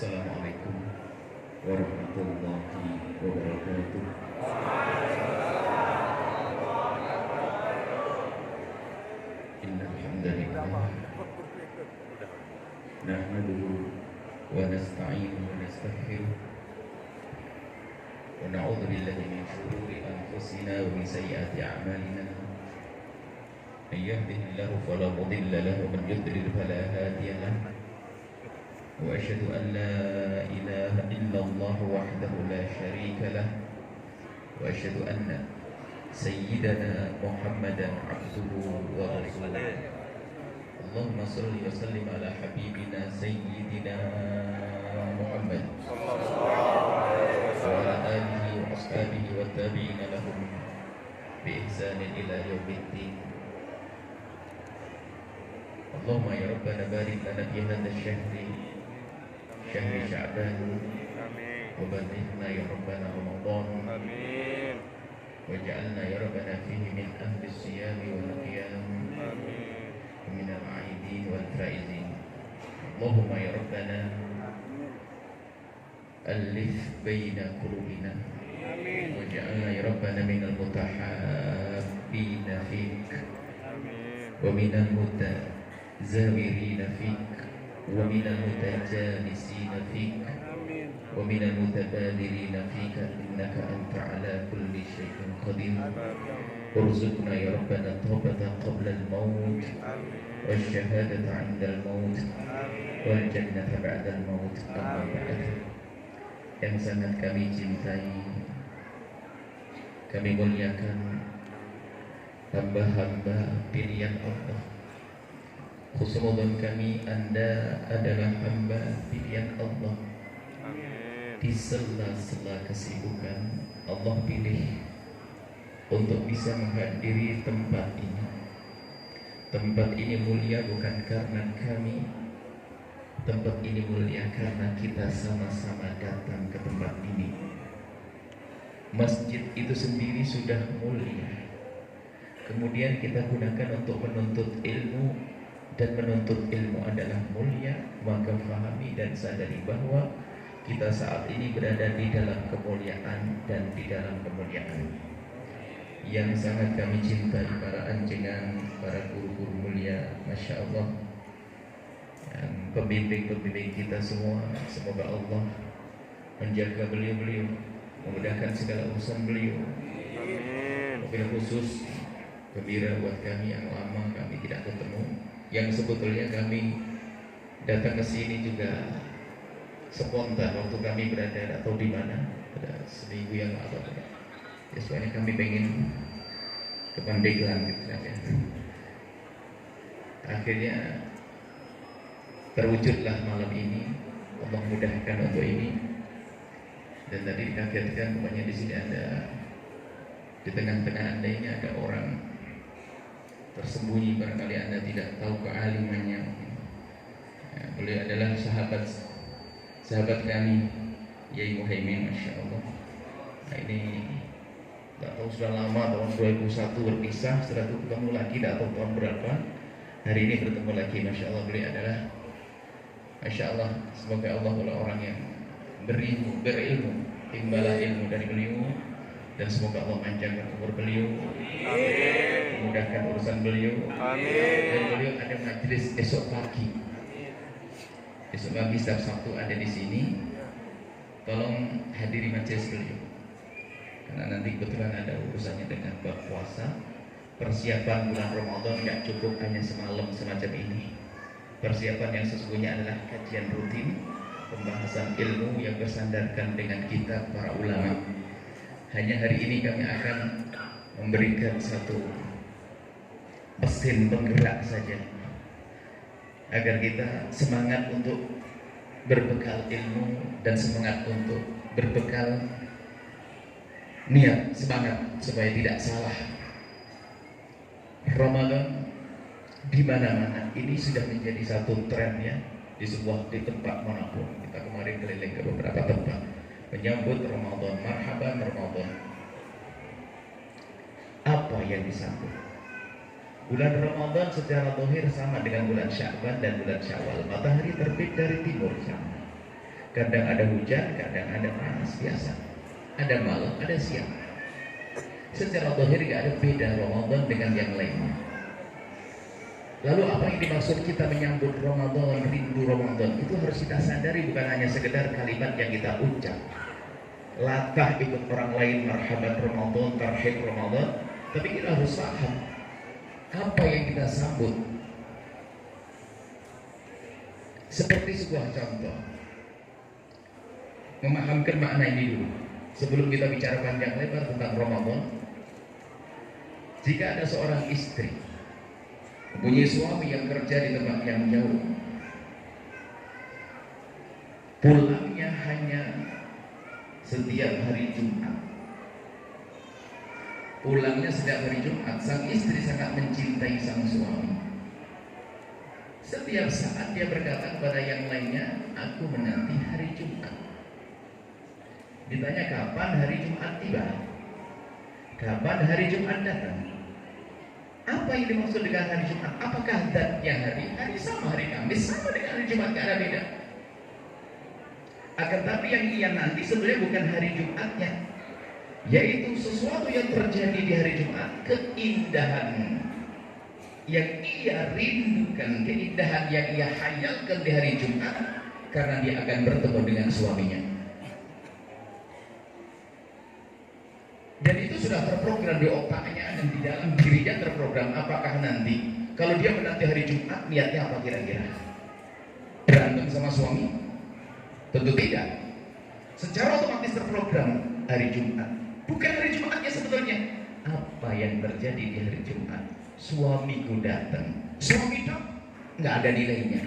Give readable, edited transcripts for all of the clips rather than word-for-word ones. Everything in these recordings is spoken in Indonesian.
Assalamualaikum warahmatullahi wabarakatuh. Innal hamdalillah nahmaduhu wa nasta'inuhu wa nastaghfiruh wa na'udzu billahi min shururi anfusina wa min sayyiati a'malina. May yahdihillahu fala mudilla lahu wa man yudlil fala hadiya lahu. وأشهد أن لا إله إلا الله وحده لا شريك له وأشهد أن سيدنا محمدا عبده ورسوله. اللهم صل وسلم على حبيبنا سيدنا محمد وعلى آله وأصحابه والتابعين لهم بإحسان إلى يوم الدين. اللهم يا ربنا بارك لنا في هذا الشهر شهر شعبان وبلغنا يا ربنا رمضان واجعلنا يا ربنا فيه من أهل الصيام والقيام ومن العائدين والفائزين. اللهم يا ربنا ألف بين قلوبنا واجعلنا يا ربنا من المتحابين فيك ومن المتزاورين فيك ومن المتجانسين فيك ومن المتبادلين فيك إنك أنت على كل شيء قدير. ارزقنا يا ربنا التوبة قبل الموت والشهادة عند الموت والجنة بعد الموت. أما بعد, yang sangat kami cintai, kami muliakan hamba-hamba pilihan Allah. Khusnudon kami, Anda adalah hamba pilihan Allah. Di sela-sela kesibukan, Allah pilih untuk bisa menghadiri tempat ini. Tempat ini mulia bukan karena kami, tempat ini mulia karena kita sama-sama datang ke tempat ini. Masjid itu sendiri sudah mulia, kemudian kita gunakan untuk menuntut ilmu, dan menuntut ilmu adalah mulia. Maka fahami dan sadari bahwa kita saat ini berada di dalam kemuliaan dan di dalam kemuliaan yang sangat kami cintai, para anjengan, para guru-guru mulia, Masya Allah, pembimbing-pembimbing kita semua. Semoga Allah menjaga beliau-beliau, memudahkan segala urusan beliau. Wabil khusus gembira buat kami yang lama kami tidak ketemu, yang sebetulnya kami datang ke sini juga spontan waktu kami berada atau di mana pada seminggu yang lalu. Ya, soalnya kami pengen ke Pandeglang gitu saja. Akhirnya terwujudlah malam ini, Allah mudahkan untuk ini. Dan tadi dikagetkan pokoknya di sini ada, di tengah-tengah Anda ini ada orang tersembunyi, barangkali Anda tidak tahu kealimannya. Ya, beliau adalah sahabat kami, Yai Muhaimin, Masya Allah. Nah ini tidak tahu sudah lama, tahun 2001 berpisah, setelah itu ketemu lagi, tidak tahu tahun berapa. Hari ini bertemu lagi, Masya Allah. Beliau adalah, Masya Allah, semoga Allah adalah orang yang berilmu, timbalah ilmu dari beliau. Dan semoga Allah panjangkan umur beliau, memudahkan urusan beliau. Dan beliau ada majelis esok pagi. Esok pagi setiap Sabtu ada di sini. Tolong hadiri majelis beliau, karena nanti kebetulan ada urusannya dengan bab puasa. Persiapan bulan Ramadan tidak cukup hanya semalam semacam ini. Persiapan yang sesungguhnya adalah kajian rutin, pembahasan ilmu yang bersandarkan dengan kitab para ulama. Hanya hari ini kami akan memberikan satu mesin penggerak saja, agar kita semangat untuk berbekal ilmu dan semangat untuk berbekal niat, semangat supaya tidak salah. Ramadan di mana-mana ini sudah menjadi satu tren ya, di tempat manapun. Kita kemarin keliling ke beberapa tempat menyambut Ramadan, marhaban Ramadan. Apa yang disambut? Bulan Ramadan secara zahir sama dengan bulan Sya'ban dan bulan Syawal. Matahari terbit dari timur sama. Kadang ada hujan, kadang ada panas, biasa. Ada malam, ada siang. Secara zahir gak ada beda Ramadan dengan yang lainnya. Lalu apa yang dimaksud kita menyambut Ramadan, rindu Ramadan? Itu harus kita sadari, bukan hanya sekedar kalimat yang kita ucap. Latah ikut orang lain, marhaban Ramadan, tarhib Ramadan. Tapi kita harus paham apa yang kita sambut. Seperti sebuah contoh, memahamkan makna ini dulu sebelum kita bicara panjang lebar tentang Ramadan. Jika ada seorang istri mempunyai suami yang kerja di tempat yang jauh, pulangnya hanya setiap hari Jumat. Pulangnya setiap hari Jumat. Sang istri sangat mencintai sang suami. Setiap saat dia berkata kepada yang lainnya, aku menanti hari Jumat. Ditanya kapan hari Jumat tiba, kapan hari Jumat datang. Apa yang dimaksud dengan hari Jumat? Apakah zatnya hari sama hari Kamis, sama dengan hari Jumat, gak ada beda. Akan tapi yang ia nanti sebenarnya bukan hari Jumatnya, yaitu sesuatu yang terjadi di hari Jumat, keindahan yang ia rindukan, keindahan yang ia hayalkan di hari Jumat, karena dia akan bertemu dengan suaminya. Dan itu sudah terprogram di otaknya dan di dalam dirinya terprogram. Apakah nanti kalau dia menanti hari Jumat, niatnya apa kira-kira? Berantem sama suami? Tentu tidak. Secara otomatis terprogram hari Jumat. Bukan hari Jumatnya sebetulnya. Apa yang terjadi di hari Jumat? Suamiku datang. Suami datang, nggak ada nilainya.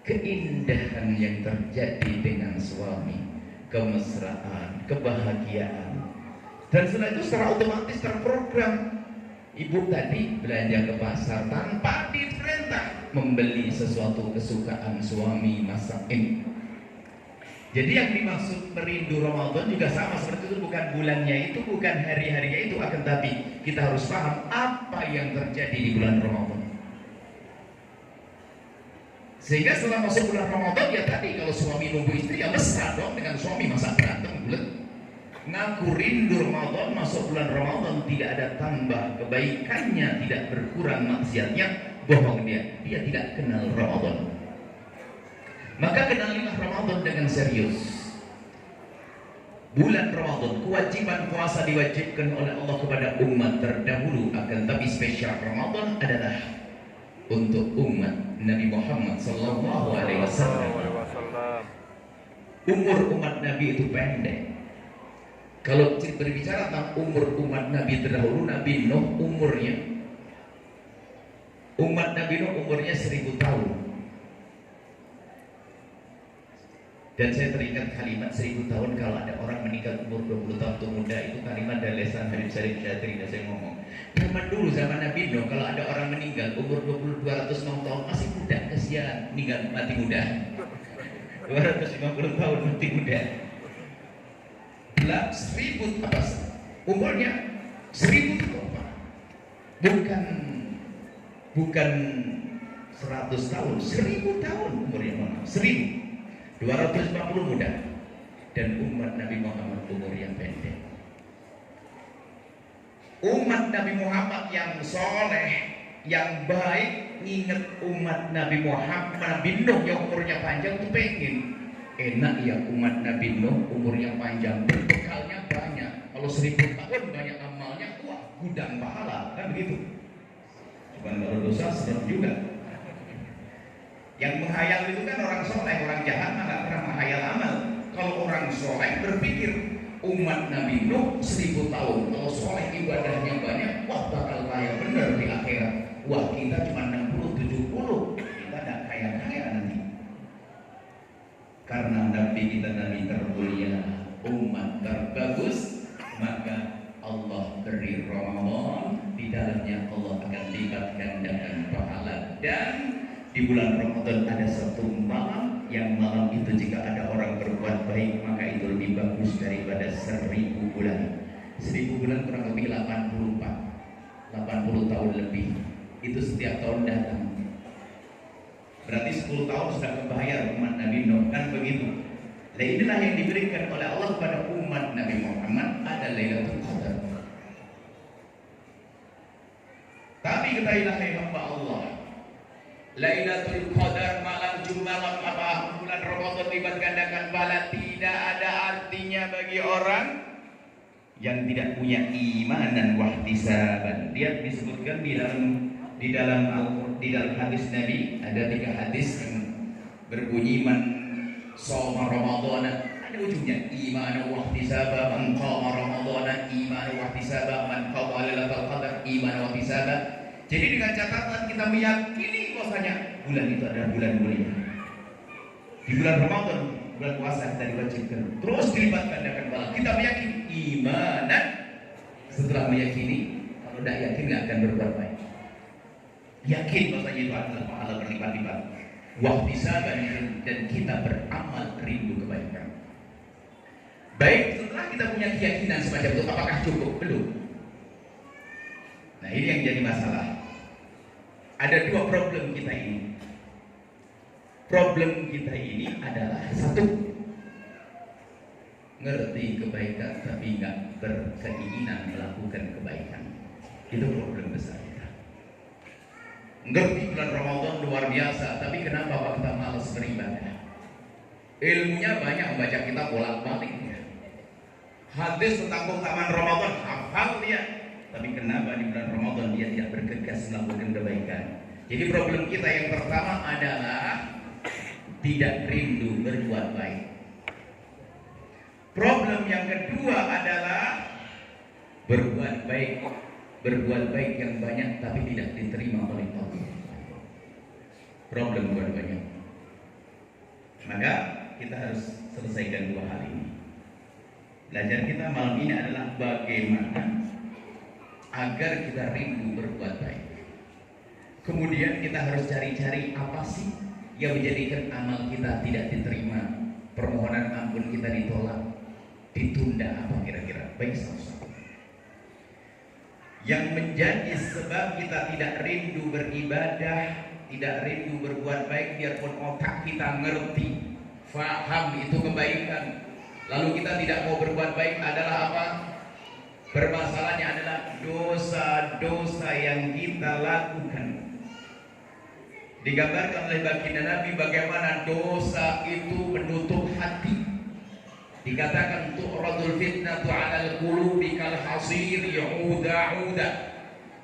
Keindahan yang terjadi dengan suami, kemesraan, kebahagiaan. Dan setelah itu secara otomatis terprogram. Ibu tadi belanja ke pasar tanpa diperintah membeli sesuatu kesukaan suami masakin. Jadi yang dimaksud merindu Ramadan juga sama seperti itu, bukan bulannya itu, bukan hari-harinya itu, akan tapi kita harus paham apa yang terjadi di bulan Ramadan. Sehingga setelah masuk bulan Ramadan, ya tadi kalau suami nunggu istri ya mesra dong dengan suami, masa berantem bulan. Ngaku rindu Ramadan, masuk bulan Ramadan tidak ada tambah kebaikannya, tidak berkurang maksiatnya, bohong dia tidak kenal Ramadan. Maka kenalilah Ramadan dengan serius. Bulan Ramadan, kewajiban puasa diwajibkan oleh Allah kepada umat terdahulu, akan tapi spesial Ramadan adalah untuk umat Nabi Muhammad sallallahu alaihi wasallam. Umur umat Nabi itu pendek. Kalau berbicara tentang umur umat Nabi terdahulu, Nabi Nuh umurnya, umat Nabi Nuh umurnya 1000 tahun. Dan saya teringat kalimat 1000 tahun, kalau ada orang meninggal umur 20 tahun itu muda, itu kalimat dari lesan Habib Syarif Syatri. Dan saya ngomong, zaman dulu zaman Nabi Nuh, kalau ada orang meninggal umur 206 tahun masih muda, kesian, meninggal mati muda. 250 tahun mati muda. 1000 apa? Umurnya 1000 tahun. Bukan 100 tahun, 1000 tahun umurnya, 250 muda. Dan umat Nabi Muhammad umur yang pendek. Umat Nabi Muhammad yang soleh, yang baik, ingat umat Nabi Muhammad, Nabi Nuh yang umurnya panjang itu pengen. Enak ya umat Nabi Nuh umurnya panjang, berbekalnya banyak. Kalau 1000 tahun banyak amalnya, wah gudang pahala, kan begitu. Cuman kalau dosa sedang juga. Yang menghayal itu kan orang soleh, orang jahat nggak pernah menghayal amal. Kalau orang soleh berpikir umat Nabi Nuh 1000 tahun, kalau soleh ibadahnya banyak, wah bakal kaya bener di akhirat. Wah kita cuma 60-70, kita nggak kaya-kaya nanti. Karena Nabi kita Nabi termulia, umat terbagus, maka Allah beri Ramadan, di dalamnya Allah akan lipat gandakan pahala. Dan di bulan Ramadan ada satu malam, yang malam itu jika ada orang berbuat baik, maka itu lebih bagus daripada 1000 bulan. 1000 bulan kurang lebih 80 tahun lebih. Itu setiap tahun datang. Berarti 10 tahun sudah kebayar umat Nabi Nuh, kan begitu. Dan inilah yang diberikan oleh Allah kepada umat Nabi Muhammad, ada Lailatul Qadar. Tapi ketahuilah hai hamba Allah, Lailatul Qadar, malam Jumat, apa bulan Ramadan lipat gandakan pahala, tidak ada artinya bagi orang yang tidak punya iman dan wahtisaban. Dia disebutkan di dalam hadis Nabi, ada 3 hadis yang berbunyi man shoma Ramadan, ada ujungnya iman wa ihtisaba, man qama Ramadan iman wa ihtisaba, man qama lailatul qadar iman wa ihtisaba. Jadi dengan catatan kita meyakini bahwasanya bulan itu adalah bulan mulia. Di bulan Ramadan, bulan puasa kita diwajibkan terus dilipat gandakan pahala. Kita meyakini imanan, setelah meyakini, kalau tidak yakin nggak akan berbuat baik. Yakin bahwasanya itu adalah pahala berlipat-lipat. Wahtisaban, dan kita beramal rindu kebaikan. Baik, setelah kita punya keyakinan semacam itu, apakah cukup? Belum. Nah, ini yang jadi masalah. Ada 2 problem kita ini. Problem kita ini adalah 1, ngerti kebaikan tapi nggak berkeinginan melakukan kebaikan. Itu problem besar kita. Ngerti bulan Ramadan luar biasa, tapi kenapa kita malas beribadah? Ilmunya banyak, membaca kitab bolak-balik. Hadis tentang keutamaan Ramadan hafal dia, tapi kenapa di bulan Ramadan dia tidak bergegas melakukan kebaikan? Jadi problem kita yang pertama adalah tidak rindu berbuat baik. Problem yang kedua adalah berbuat baik yang banyak tapi tidak diterima oleh Allah. Problem dua-duanya. Maka kita harus selesaikan 2 hal ini. Belajar kita malam ini adalah bagaimana agar kita rindu berbuat baik. Kemudian kita harus cari-cari apa sih yang menjadikan amal kita tidak diterima, permohonan ampun kita ditolak, ditunda, apa kira-kira? Baik, sama-sama. Yang menjadi sebab kita tidak rindu beribadah, tidak rindu berbuat baik, biarpun otak kita ngerti, faham itu kebaikan, lalu kita tidak mau berbuat baik adalah apa? Permasalahannya adalah dosa-dosa yang kita lakukan. Digambarkan oleh baginda Nabi bagaimana dosa itu menutup hati. Dikatakan tu'radul fitnatu 'alal qulubi kal hasir ya'uda.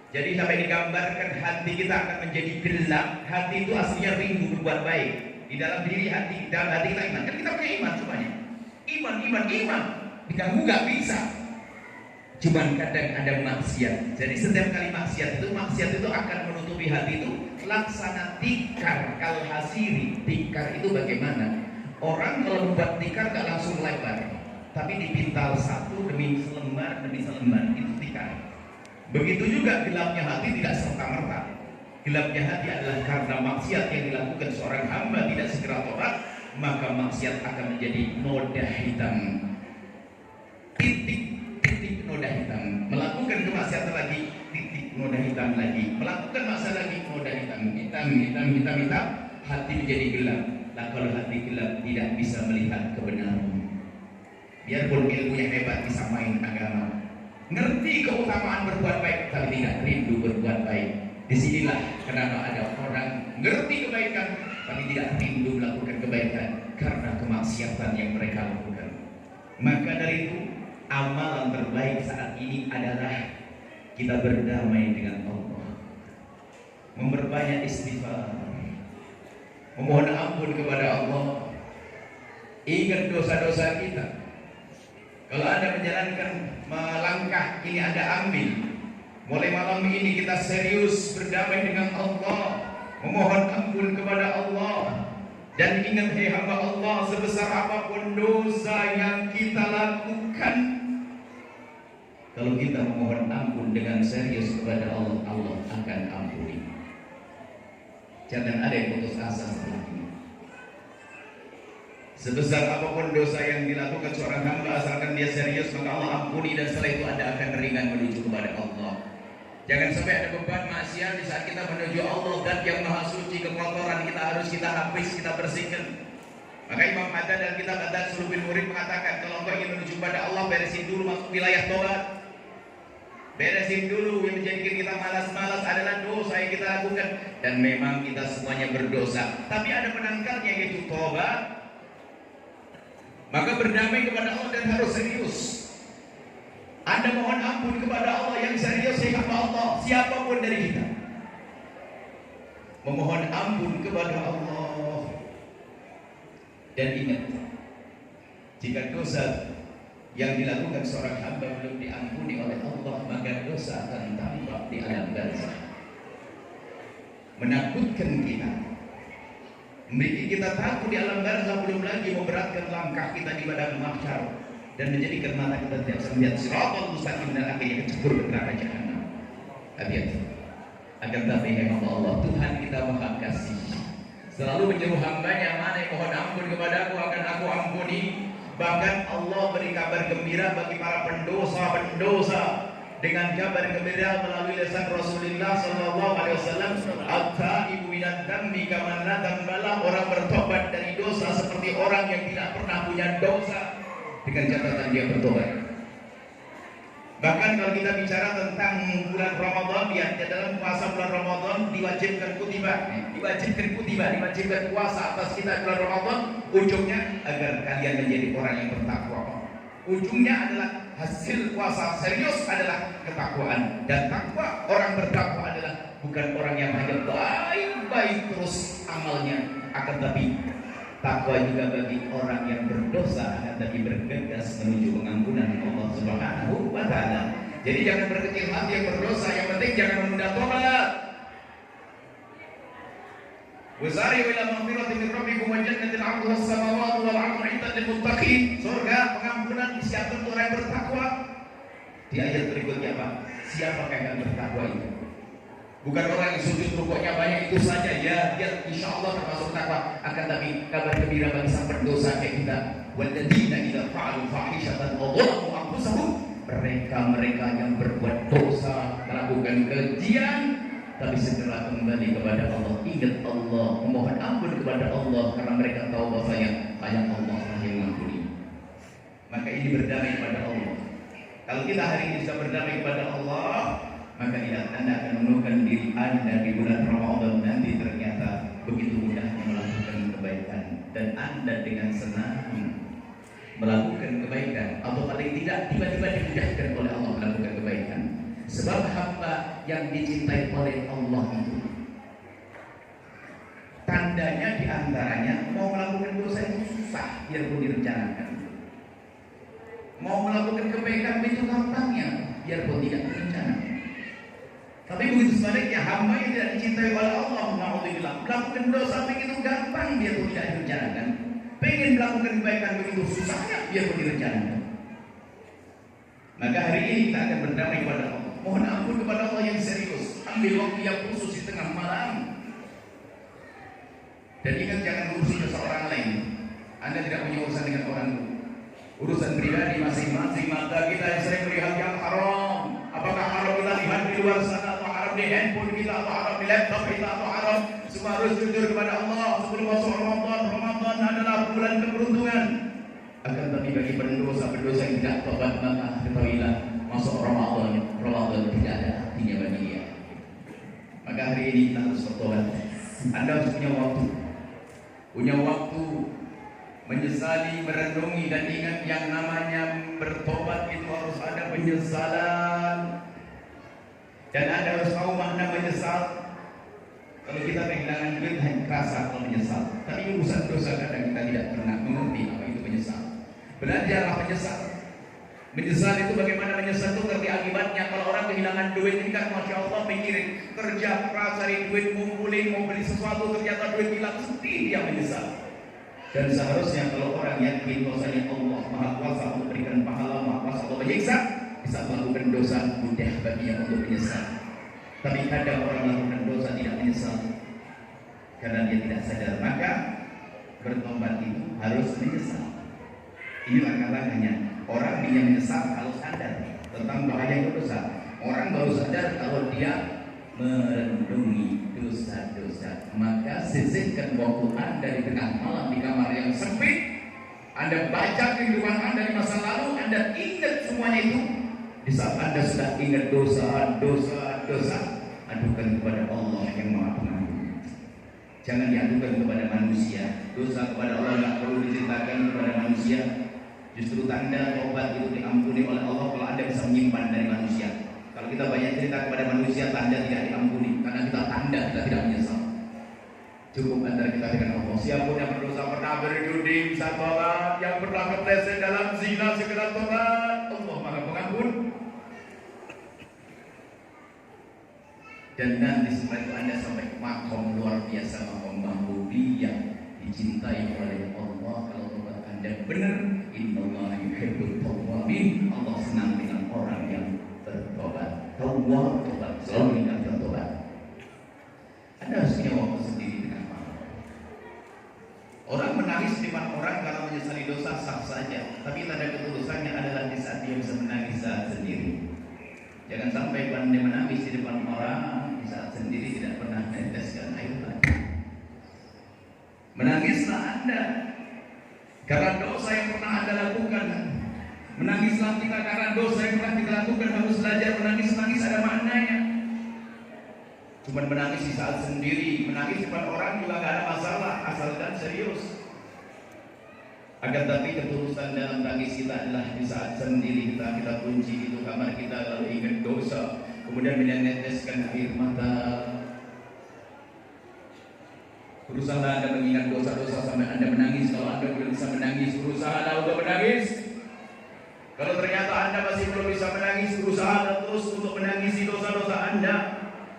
Jadi sampai digambarkan hati kita akan menjadi gelap. Hati itu aslinya rindu berbuat baik. Di dalam diri hati, dalam hati kita iman. Kan kita punya iman semuanya. Iman. Diganggu nggak bisa. Cuman kadang ada maksiat. Jadi setiap kali maksiat itu akan menutupi hati itu. Laksana tikar kal hasiri. Tikar itu bagaimana? Orang kalau membuat tikar gak langsung lebar, tapi dipintal satu demi selembar itu tikar. Begitu juga gelapnya hati tidak serta-merta. Gelapnya hati adalah karena maksiat yang dilakukan seorang hamba tidak segera tobat, maka maksiat akan menjadi noda hitam. Titik noda hitam. Melakukan kemaksiatan lagi, titik noda hitam lagi. Melakukan maksiat lagi, noda hitam. Hati menjadi gelap. Nah, kalau hati gelap tidak bisa melihat kebenaran. Biarpun ilmunya hebat bisa main agama, ngerti keutamaan berbuat baik tapi tidak rindu berbuat baik. Disinilah kenapa ada orang ngerti kebaikan tapi tidak rindu melakukan kebaikan karena kemaksiatan yang mereka lakukan. Maka dari itu amalan terbaik saat ini adalah kita berdamai dengan Allah, memperbanyak istighfar, memohon ampun kepada Allah, ingat dosa-dosa kita. Kalau Anda menjalankan melangkah ini Anda ambil. Mulai malam ini kita serius berdamai dengan Allah, memohon ampun kepada Allah. Dan ingat hai hamba Allah, sebesar apapun dosa yang kita lakukan, kalau kita memohon ampun dengan serius kepada Allah, Allah akan ampuni. Jangan ada yang putus asa setelah ini. Sebesar apapun dosa yang dilakukan seorang hamba, asalkan dia serius, maka Allah ampuni, dan setelah itu Anda akan ringan menuju kepada Allah. Jangan sampai ada beban maksiat di saat kita menuju Allah dan yang maha suci, kekotoran kita harus kita habis, kita bersihkan. Maka Imam Haddad dan kitab Haddad Sulubin Murid mengatakan, kalau engkau ingin menuju pada Allah, beresin dulu masuk wilayah tobat. Beresin dulu yang menjadikan kita malas-malas adalah dosa yang kita lakukan. Dan memang kita semuanya berdosa, tapi ada penangkalnya yaitu tobat. Maka berdamai kepada Allah dan harus serius. Anda mohon ampun kepada Allah yang serius ya Allah, siapapun dari kita memohon ampun kepada Allah. Dan ingat, jika dosa yang dilakukan seorang hamba belum diampuni oleh Allah, maka dosa akan tampak di alam barzakh, menakutkan kita, membuat kita takut di alam barzakh, belum lagi memberatkan langkah kita di padang mahsyar dan menjadikan mata kita tidak bisa melihat siratal mustaqim dan akhirnya kecebur ke neraka jahanam. Hati-hati. Akan tapi memang Allah Tuhan kita maha kasih, selalu menyuruh hambanya, mana yang mohon ampun kepadaku akan aku ampuni. Bahkan Allah beri kabar gembira bagi para pendosa-pendosa dengan kabar gembira melalui lisan Rasulullah sallallahu alaihi wasallam, at-taibu minadz dzambi kaman la dzambala, orang bertobat dari dosa seperti orang yang tidak pernah punya dosa, dengan catatan dia bertobat. Bahkan kalau kita bicara tentang bulan Ramadan, lihat dalam puasa bulan Ramadan diwajibkan puasa atas kita bulan Ramadan. Ujungnya agar kalian menjadi orang yang bertakwa. Ujungnya adalah hasil puasa serius adalah ketakwaan. Dan takwa, orang bertakwa adalah bukan orang yang hanya baik-baik terus amalnya, akan tapi takwa juga bagi orang yang berdosa, akan tapi bergegas menuju pengampunan Allah Subhanahu wa Ta'ala. Jadi jangan berkecil hati yang berdosa, yang penting jangan menunda tobat. Wasari ila maghfiratin min rabbikum wa jannatin 'arduha as-samawati wal 'ardu 'iddat lil muttaqin. Surga pengampunan disiapkan untuk orang yang bertakwa. Di ayat berikutnya apa? Siapakah yang bertakwa itu? Bukan orang yang sujud rukuknya banyak itu saja, ya dia insya Allah termasuk takwa. Akan tapi kabar gembira bagi sang pendosa kayak kita, walladzina idza fa'alu fahishatan aw dhalamu anfusahum, mereka yang berbuat dosa, melakukan kejian, tapi segera kembali kepada Allah, ingat Allah, memohon ampun kepada Allah, karena mereka tahu bahwasanya hanya Allah yang mengampuni. Maka ini berdamai kepada Allah. Kalau kita hari ini bisa berdamai kepada Allah, maka tidak Anda akan menemukan diri Anda di bulan Ramadan nanti ternyata begitu mudahnya melakukan kebaikan, dan Anda dengan senang melakukan kebaikan, atau paling tidak tiba-tiba dimudahkan oleh Allah melakukan kebaikan. Sebab hamba yang dicintai oleh Allah itu tandanya diantaranya mau melakukan dosa itu susah biarpun direncanakan, mau melakukan kebaikan itu gampangnya biarpun tidak direncanakan. Tapi begitu sebaliknya, hamba yang tidak dicintai oleh Allah, melakukan dosa begitu gampang biarpun tidak direncanakan. Pengen melakukan kebaikan begitu susahnya biarpun direncanakan. Maka hari ini kita akan berdamai kepada Allah, mohon ampun kepada Allah yang serius, ambil waktu yang khusus di tengah malam. Dan ingat, jangan ngurusi dosa orang lain. Anda tidak punya urusan dengan orang lain. Urusan pribadi masing-masing. Mata kita yang sering melihat yang haram, apakah haram kita lihat di luar sana, atau haram di handphone kita, atau haram di laptop kita, atau haram, semua harus jujur kepada Allah. Sebelum masuk Ramadan, Ramadan adalah bulan keberuntungan. Akan tapi bagi pendosa-pendosa yang tidak tobat, maka ketahuilah masuk Ramadan tidak ada artinya bagi dia. Maka hari ini kita harus bertobat. Anda harus punya waktu menyesali, merenungi, dan ingat yang namanya bertobat itu harus ada penyesalan. Dan Anda harus tahu makna menyesal. Kalau kita kehilangan duit hanya terasa kalau menyesal, tapi urusan dosa kadang kita tidak pernah mengerti apa itu menyesal. Belajarlah menyesal. Menyesal itu bagaimana menyesal itu ngerti akibatnya. Kalau orang kehilangan duit ini kan masya Allah mikirin, kerja keras cari duit, ngumpulin, mau beli sesuatu, ternyata duit hilang, sedih dia menyesal. Dan seharusnya kalau orang yakin bahwasanya Allah Maha Kuasa untuk memberikan pahala, Maha Kuasa untuk menyiksa, bisa melakukan dosa, mudah baginya untuk menyesal. Tapi kadang orang melakukan dosa tidak menyesal karena dia tidak sadar. Maka bertobat itu harus menyesal. Ini langkah-langkahnya. Orang yang menyesal kalau sadar tentang bahaya dosa. Orang baru sadar kalau dia merenungi dosa-dosa. Maka sisihkan waktu Anda di tengah malam di kamar yang sempit. Anda baca kehidupan Anda di masa lalu, Anda ingat semuanya itu. Di saat Anda sudah ingat dosa, adukan kepada Allah yang Maha Pengampun. Jangan diadukan kepada manusia. Dosa kepada Allah tidak perlu diceritakan kepada manusia. Justru tanda tobat itu diampuni oleh Allah kalau Anda bisa menyimpan dari manusia. Kalau kita banyak cerita kepada manusia, tanda tidak diampuni. Karena kita tanda kita tidak menyesal. Cukup antara kita dengan Allah. Siapapun yang berdosa pernah berjudi, bisa tobat. Yang pernah kepleset dalam zina, segera tobat. Allah Maha Pengampun. Dan nanti setelah itu Anda sampai makom luar biasa, makom mahbubiyah, dicintai oleh Allah. Kalau tobat Anda benar, innallaha yuhibbut tawwabin. Allah senang dengan orang yang bertobat. Tawwab, tobat, selalu ingat bertobat. Anda harus punya waktu sendiri dengan malam. Orang menangis di depan orang karena menyesali dosa sah saja, tapi tanda ketulusannya adalah di saat dia bisa menangis saat sendiri. Jangan sampai pandai menangis di depan orang di saat sendiri tidak pernah meneteskan air mata. Menangislah Anda karena dosa yang pernah Anda lakukan. Menangislah kita karena dosa yang pernah kita lakukan. Harus belajar menangis ada maknanya. Cuma menangis di saat sendiri, menangis di depan orang juga gak ada masalah, asalkan serius. Akan tapi ketulusan dalam tangis kita adalah di saat sendiri kita kunci itu kamar kita, lalu ingat dosa, kemudian meneteskan air mata. Berusaha Anda mengingat dosa-dosa sampai Anda menangis. Kalau Anda belum bisa menangis, berusaha untuk menangis. Kalau ternyata Anda masih belum bisa menangis, berusaha terus untuk menangisi dosa-dosa Anda.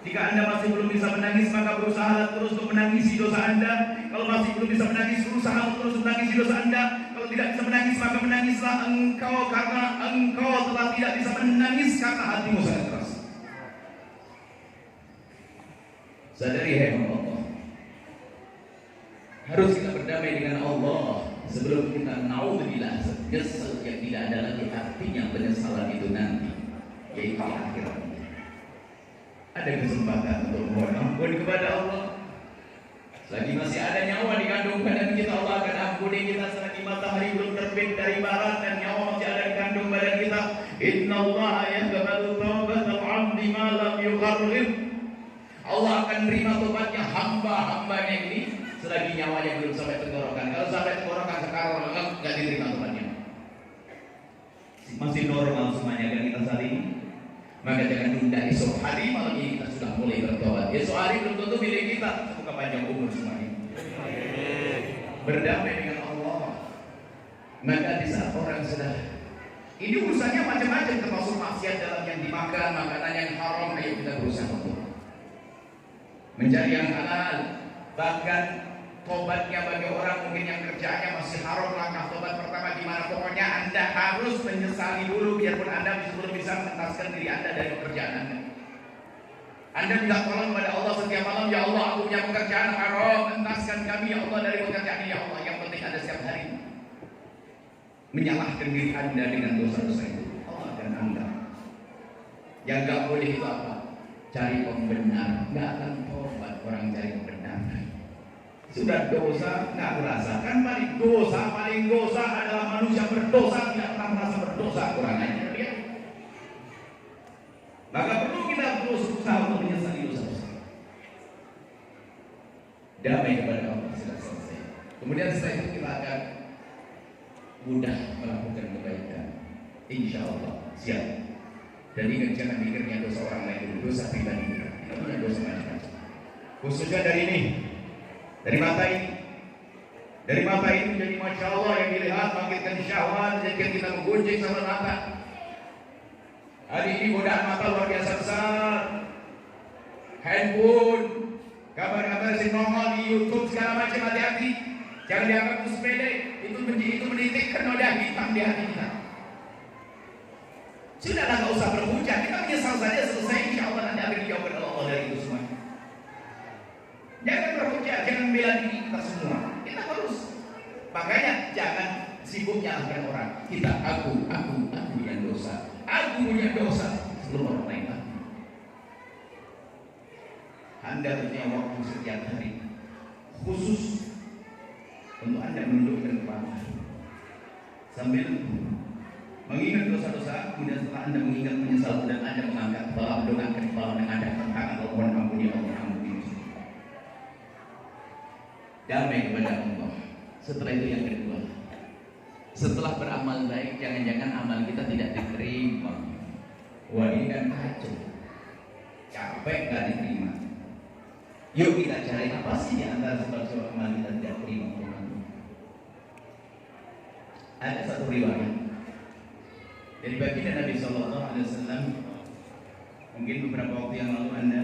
Jika Anda masih belum bisa menangis, maka berusaha terus untuk menangisi dosa Anda. Kalau masih belum bisa menangis, berusaha terus untuk menangisi dosa Anda. Kalau tidak bisa menangis, maka menangislah engkau karena engkau telah tidak bisa menangis karena hatimu sangat keras. Sadari hai Allah, harus kita berdamai dengan Allah sebelum kita naudzubillah nyesal yang tidak ada lagi artinya penyesalan itu nanti, yaitu di akhirat. Ada kesempatan untuk mohon ampun kepada Allah. Selagi masih ada nyawa di kandung badan kita, Allah akan ampuni kita. Selagi matahari belum terbit dari barat dan nyawa masih ada di kandung badan kita, innallaha yaqbalu taubatal 'abdi ma lam yughargir. Allah akan terima tobatnya hamba-hambanya ini selagi nyawanya belum sampai tenggorokan. Kalau sampai tenggorokan sekarang enggak diterima tobatnya. Masih normal semuanya kan kita saat ini. Maka jangan tunda esok hari, malam ini kita sudah mulai bertobat. Esok hari belum tentu milik kita. Semoga panjang umur semuanya. Berdamai dengan Allah. Maka di saat orang sudah, ini urusannya macam-macam, termasuk maksiat dalam yang dimakan, makanan yang haram. Ayo kita berusaha untuk mencari yang halal. Bahkan tobatnya bagi orang mungkin yang kerjaannya masih haram, langkah tobat pertama gimana? Pokoknya Anda harus menyesali dulu, biarpun Anda belum bisa menentaskan diri Anda dari pekerjaan Anda. Anda minta tolong kepada Allah setiap malam, ya Allah, aku punya pekerjaan haram, entaskan kami ya Allah dari pekerjaan ini ya Allah. Yang penting ada setiap hari menyalahkan diri Anda dengan dosa-dosa itu, Allah akan Anda. Yang gak boleh itu apa? Cari pembenar. Gak akan tobat orang cari pembenar. Sudah dosa nggak merasakan, paling dosa adalah manusia berdosa tidak pernah merasa berdosa, kurang ajar dia. Maka perlu kita berusaha untuk menyesali dosa-dosa. Damai kepada Allah sudah selesai. Kemudian setelah itu kita akan mudah melakukan kebaikan, insya Allah. Siap. Dan ingat, jangan mikirnya dosa orang lain dulu, dosa pribadi kita. Kita punya dosa macam-macam. Khususnya dari ini. Dari mata ini menjadi masya Allah yang dilihat bangkitkan syahwat, jadikan kita menggunjing sama mata. Hari ini godaan mata luar biasa besar. Handphone, kabar-kabar si nongol di YouTube segala macam, hati-hati. Jangan dianggap itu sepele. Itu menitikkan noda hitam di hati kita. Sudahlah, nggak usah berhujah. Kita menyesal saja, selesai. Insya Allah nanti akan dijawab oleh Allah dari itu semua. Jangan berhujah, jangan bela diri kita semua. Kita harus. Makanya jangan sibuk nyalahkan orang. Kita aku yang dosa. Aku punya dosa sebelum orang lain. Anda punya waktu setiap hari khusus untuk Anda menundukkan kepala sambil mengingat dosa-dosa, kemudian setelah Anda mengingat menyesal dan Anda mengangkat kepala, mendoakan kepala dan Anda tentang atau mohon ampun ya Allah, ampuni. Damai kepada Allah. Setelah itu yang kedua, setelah beramal baik, jangan-jangan amal kita tidak diterima. Wah, ini kan kacau, capek gak diterima. Yuk kita cari apa sih di antara sebab-sebab amal kita tidak terima. Ada satu riwayat dari baginda Nabi Sallallahu Alaihi Wasallam. Mungkin beberapa waktu yang lalu Anda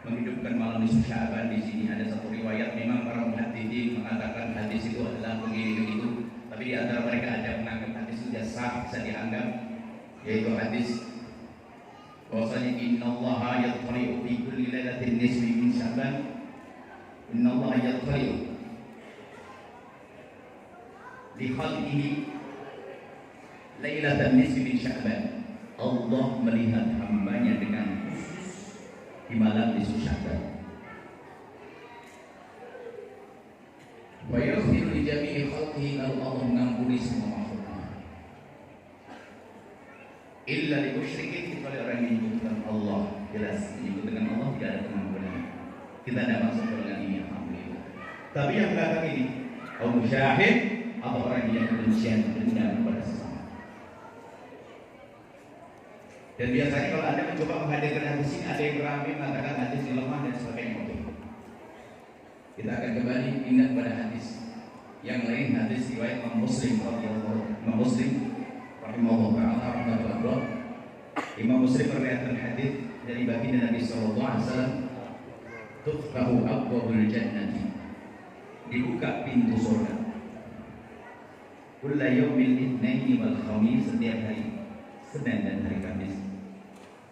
menghidupkan malam nisfu Sya'ban. Di sini ada satu riwayat, memang para muhaddzin mengatakan hadis itu adalah begitu, tapi di antara mereka ada menganggap hadis itu sah, bisa dianggap, yaitu hadis bahwasanya innallaha yattali'u fi kulli lailatin nisfi min Sya'ban. Innallaha yattali'u li khalqihi lailatan nisfi min Sya'ban. Allah melihat hambanya dengan khusus di malam nisfu Sya'ban. Wa yaghfiru li jami'i khalqihi, lalu Allah mengampuni semua makhluknya. Illa li musyrikin, kecuali orang yang menyebutkan Allah. Jelas menyebut dengan Allah tidak ada pengampunan. Kita tidak masuk ke dalam ini, alhamdulillah. Tapi yang belakang ini, kaum musyahid atau orang yang kebencian dendam kepada sesama. Dan biasanya kalau Anda mencoba menghadirkan hadis ini, ada yang ramai mengatakan hadis ini lemah dan sebagainya. Kita akan kembali ingat pada hadis yang lain, hadis riwayat Imam Muslim rahimahullah ta'ala. Imam Muslim meriwayatkan hadis dari baginda Nabi sallallahu alaihi wasallam, "Tuftahu abwabul jannati", dibuka pintu surga. Kulla yaumil itsnaini wal khamis, setiap hari Senin dan hari Kamis.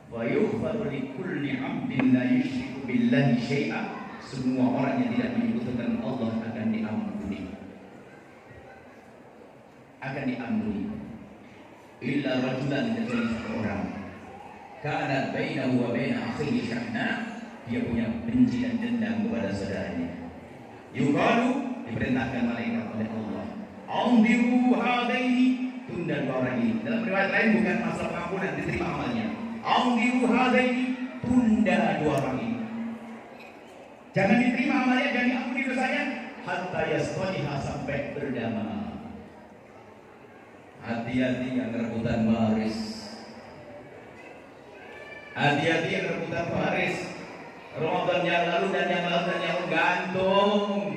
Wa yughfaru li kulli 'abdin la yusyriku billahi syai'a, semua orang yang tidak menyekutukan Allah akan diampuni. Illa rajulan, kecuali satu orang. Karena bainahu wa baina akhihi syahna, dia punya benci dan dendam kepada saudaranya. Yuqalu, diperintahkan malaikat oleh Allah, "Amdiru hadaini", tunda dua orang ini. Dalam riwayat lain bukan masalah pengampunan, diterima amalnya. "Amdiru hadaini", tunda dua orang ini. Jangan diterima amalnya, jangan diampuni dosanya, hatta yastaliha, sampai berdamai. Hati-hati yang rebutan waris. Hati-hati yang rebutan waris. Ramadan yang lalu dan yang lalu dan yang gantung.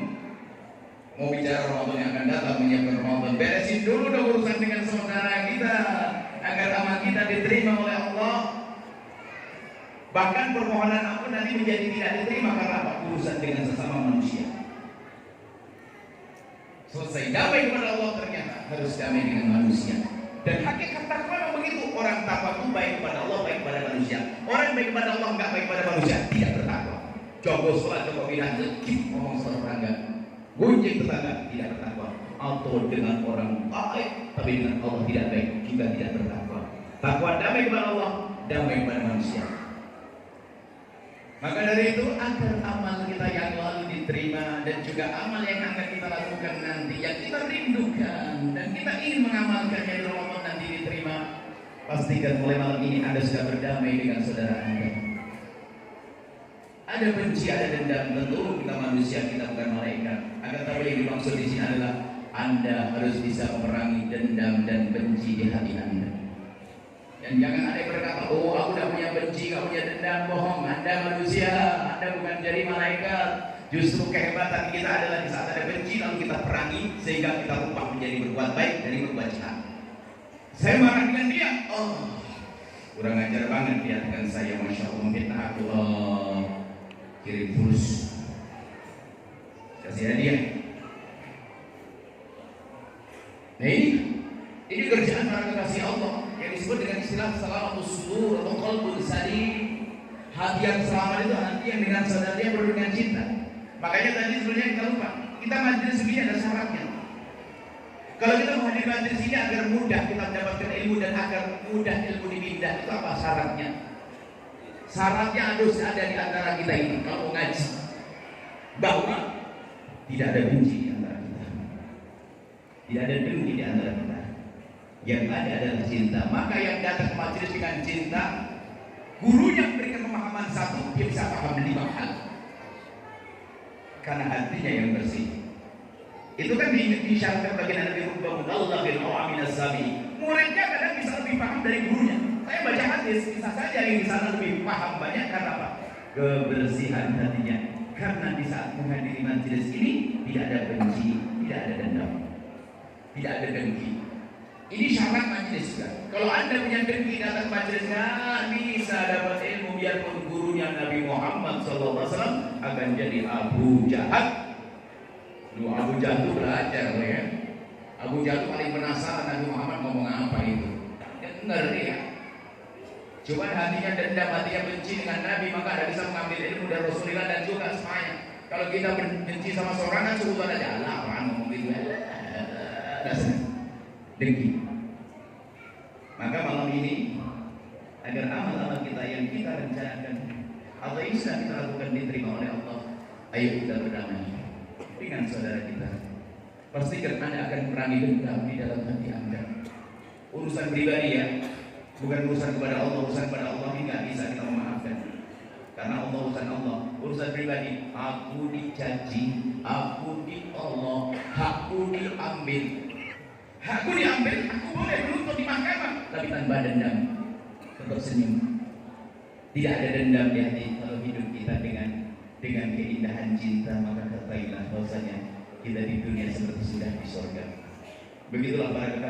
Mau bicara Ramadan yang akan datang, menyiapkan Ramadan, beresin dulu dong urusan dengan saudara kita agar amal kita diterima oleh Allah. Bahkan permohonan ampun nanti menjadi tidak diterima karena apa? Urusan dengan sesama manusia. Selesai damai kepada Allah, ternyata harus damai dengan manusia. Dan hakikat takwa memang begitu. Orang takwa itu baik kepada Allah, baik kepada manusia. Orang baik kepada Allah, enggak baik kepada manusia, tidak bertakwa. Coba sholat, coba bilang lekit, ngomong sama tetangga, gunjing tetangga, tidak bertakwa. Atau dengan orang baik, tapi dengan Allah tidak baik, juga tidak bertakwa. Takwa damai kepada Allah, damai kepada manusia. Maka dari itu, agar amal kita yang lalu diterima dan juga amal yang akan kita lakukan nanti, yang kita rindukan dan kita ingin mengamalkannya di Ramadan nanti diterima, pastikan mulai malam ini Anda sudah berdamai dengan saudara Anda. Ada benci, ada dendam, tentu kita manusia, kita bukan malaikat. Akan tapi yang dimaksud di sini adalah Anda harus bisa memerangi dendam dan benci di hati Anda. Dan jangan ada yang berkata, "Oh, aku tidak punya benci, aku punya dendam." Bohong, Anda manusia, Anda bukan jadi malaikat. Justru kehebatan kita adalah di saat ada benci lalu kita perangi sehingga kita ubah menjadi berbuat baik dari berbuat jahat. Saya marah dengan dia, oh, kurang ajar banget dia dengan saya, masya Allah, fitnah aku, oh, kirim fulus, kasih hadiah. Nah ini kerjaan para kekasih Allah yang disebut dengan istilah salamatus sudur atau qalbun salim. Hati yang selamat itu hati yang dengan saudaranya penuh dengan cinta. Makanya tadi sebenarnya kita lupa, kita majelis ini ada syaratnya. Kalau kita mau hadir majelis ini agar mudah kita mendapatkan ilmu dan agar mudah ilmu dipindah, itu apa syaratnya? Syaratnya harus ada di antara kita ini kalau ngaji, bahwa tidak ada benci di antara kita, tidak ada dengki di antara kita. Yang ada adalah cinta. Maka yang datang ke majelis dengan cinta, gurunya memberikan pemahaman satu, dia bisa paham 5 hal. Karena hatinya yang bersih. Itu kan disyaratkan bagi Nabi Muhammad bin Amin as-Sabi. Muridnya kadang bisa lebih paham dari gurunya. Saya baca hadis, bisa saja yang di sana lebih paham banyak karena apa? Kebersihan hatinya. Karena di saat menghadiri majelis ini tidak ada benci, tidak ada dendam, tidak ada dengki. Ini syarat majelis juga. Kalau Anda punya dengki datang majelis, nggak bisa dapat ilmu biarpun gurunya Nabi Muhammad SAW akan jadi Abu Jahal. Dulu Abu Jahal itu belajar, ya. Abu Jahal itu paling penasaran Nabi Muhammad ngomong apa itu. Dengar dia. Cuma hatinya dendam, hatinya benci dengan Nabi, maka ada bisa mengambil ilmu dari Rasulullah dan juga semuanya. Kalau kita benci sama seorang kan sebutkan aja Allah orang ngomong gitu ya. Dengki. Maka malam ini agar amal-amal kita yang kita rencanakan atau yang sudah kita lakukan diterima oleh Allah, ayo kita berdamai dengan saudara kita. Pastikan Anda akan merangi dendam di dalam hati Anda. Urusan pribadi ya, bukan urusan kepada Allah. Urusan kepada Allah ini nggak bisa kita memaafkan, karena Allah urusan Allah. Urusan pribadi, aku dicaci, aku ditolong, aku diambil. Aku diambil, aku boleh menuntut di mahkamah, tapi tanpa dendam, tetap senyum. Tidak ada dendam di hati. Kalau hidup kita dengan keindahan cinta, maka ketahuilah bahwasanya kita di dunia seperti sudah di surga. Begitulah para